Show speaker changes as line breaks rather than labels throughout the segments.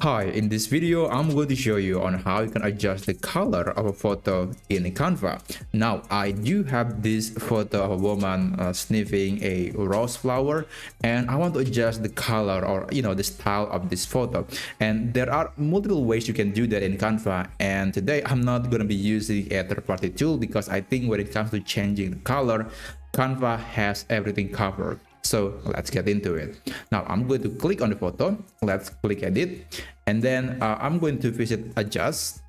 Hi, in this video, I'm going to show you on how you can adjust the color of a photo in Canva. Now, I do have this photo of a woman sniffing a rose flower, and I want to adjust the color or the style of this photo. And there are multiple ways you can do that in Canva. And today, I'm not going to be using a third-party tool because I think when it comes to changing the color, Canva has everything covered. So let's get into it. Now I'm going to click on the photo. Let's click edit, and then I'm going to visit adjust,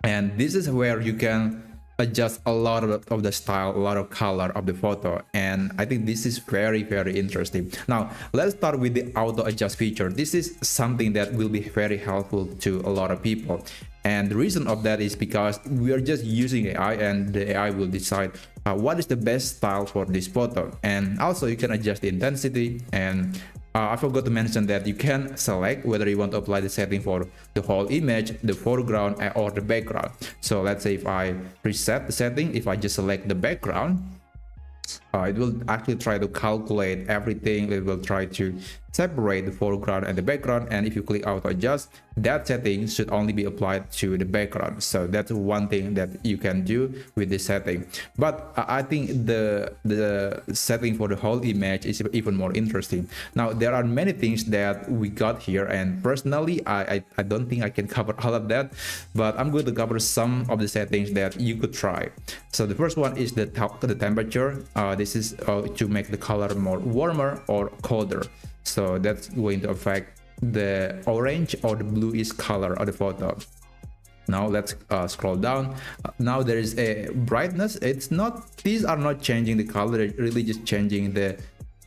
and this is where you can adjust a lot of the style, a lot of color of the photo. And I think this is very interesting. Now let's start with the auto adjust feature. This is something that will be very helpful to a lot of people, and the reason of that is because we are just using AI, and the AI will decide what is the best style for this photo. And also you can adjust the intensity, and I forgot to mention that you can select whether you want to apply the setting for the whole image, the foreground, or the background. So let's say if I reset the setting, if I just select the background, it will actually try to calculate everything. It will try to separate the foreground and the background, and if you click auto adjust, that setting should only be applied to the background. So that's one thing that you can do with this setting. But I think the setting for the whole image is even more interesting. Now there are many things that we got here, and personally I don't think I can cover all of that, but I'm going to cover some of the settings that you could try. So the first one is the temperature. This is to make the color more warmer or colder. So that's going to affect the orange or the bluish color of the photo. Now let's scroll down. Now there is a brightness. These are not changing the color, they're really just changing the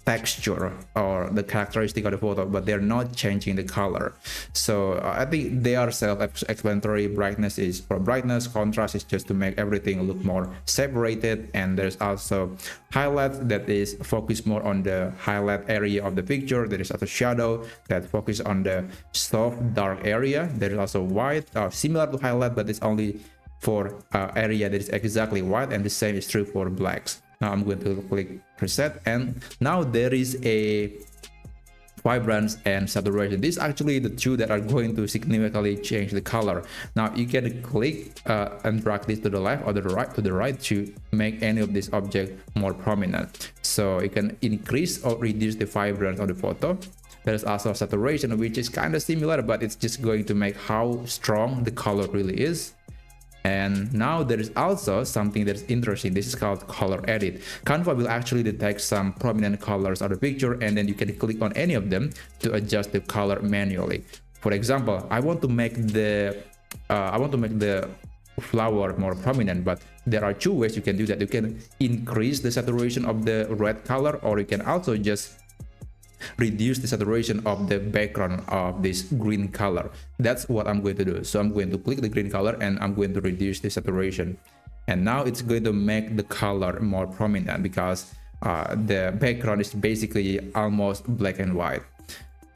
texture or the characteristic of the photo, but they're not changing the color. So I think they are self-explanatory. Brightness is for brightness, contrast is just to make everything look more separated, and there's also highlight that is focused more on the highlight area of the picture. There is also shadow that focus on the soft dark area. There is also white, similar to highlight, but it's only for area that is exactly white, and the same is true for blacks. Now I'm going to click preset, and now there is a vibrance and saturation. These are actually the two that are going to significantly change the color. Now you can click and drag this to the left or to the right to make any of this object more prominent. So you can increase or reduce the vibrance of the photo. There's also saturation, which is kind of similar, but it's just going to make how strong the color really is. And now there is also something that's interesting. This is called color edit. Canva will actually detect some prominent colors of the picture, and then you can click on any of them to adjust the color manually. For example, I want to make the flower more prominent, but there are two ways you can do that. You can increase the saturation of the red color, or you can also just reduce the saturation of the background of this green color. That's what I'm going to do. So I'm going to click the green color, and I'm going to reduce the saturation, and now it's going to make the color more prominent because the background is basically almost black and white.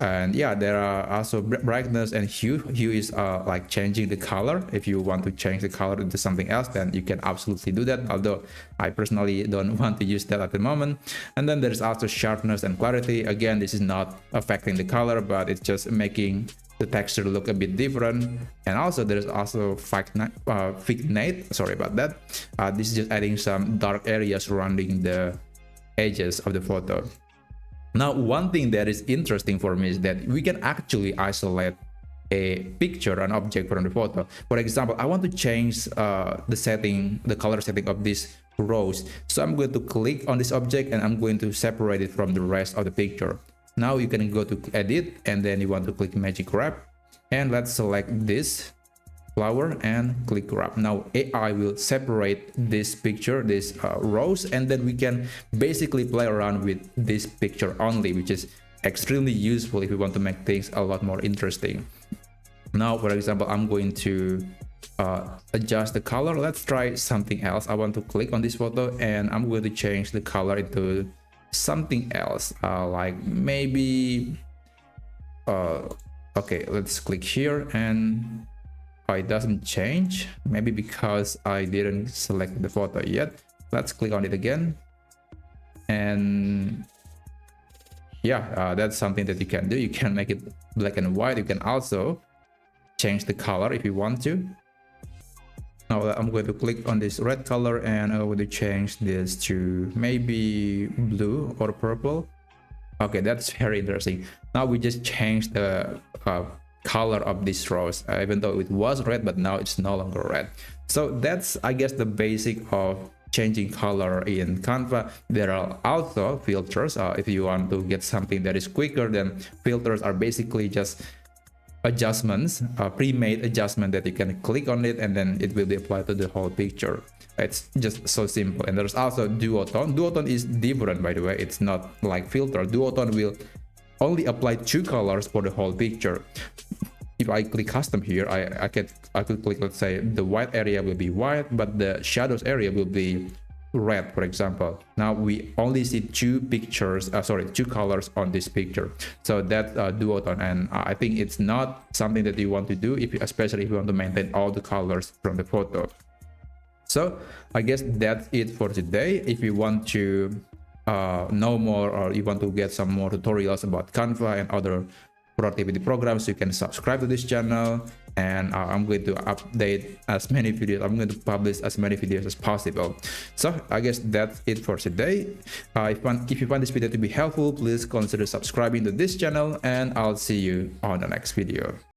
And yeah, there are also brightness and hue. Hue is like changing the color. If you want to change the color into something else, then you can absolutely do that, although I personally don't want to use that at the moment. And then there's also sharpness and clarity. Again, this is not affecting the color, but it's just making the texture look a bit different. And also there's also vignette, sorry about that. This is just adding some dark areas surrounding the edges of the photo. Now, one thing that is interesting for me is that we can actually isolate a picture, an object from the photo. For example, I want to change the color setting of this rose. So I'm going to click on this object, and I'm going to separate it from the rest of the picture. Now you can go to edit, and then you want to click magic wrap, and let's select this flower and click wrap. Now AI will separate this picture, this rose, and then we can basically play around with this picture only, which is extremely useful if we want to make things a lot more interesting. Now, for example, I'm going to adjust the color. Let's try something else. I want to click on this photo, and I'm going to change the color into something else, like maybe okay, let's click here, and it doesn't change, maybe because I didn't select the photo yet. Let's click on it again, and yeah, that's something that you can do. You can make it black and white. You can also change the color if you want to. Now I'm going to click on this red color and I'm going to change this to maybe blue or purple. Okay, that's very interesting. Now we just changed the color of this rose, even though it was red, but now it's no longer red. So that's, I guess, the basic of changing color in Canva. There are also filters. If you want to get something that is quicker, then filters are basically just adjustments, pre-made adjustment that you can click on it and then it will be applied to the whole picture. It's just so simple. And there's also duotone. Duotone is different, by the way. It's not like filter. Duotone will only apply 2 colors for the whole picture. If I click custom here, I could click, let's say the white area will be white, but the shadows area will be red, for example. Now we only see 2 colors on this picture. So that's duotone, and I think it's not something that you want to do, especially if you want to maintain all the colors from the photo. So I guess that's it for today. If you want to know more, or you want to get some more tutorials about Canva and other productivity programs, you can subscribe to this channel, and I'm going to update as many videos. I'm going to publish as many videos as possible. So I guess that's it for today. If you find this video to be helpful, please consider subscribing to this channel, and I'll see you on the next video.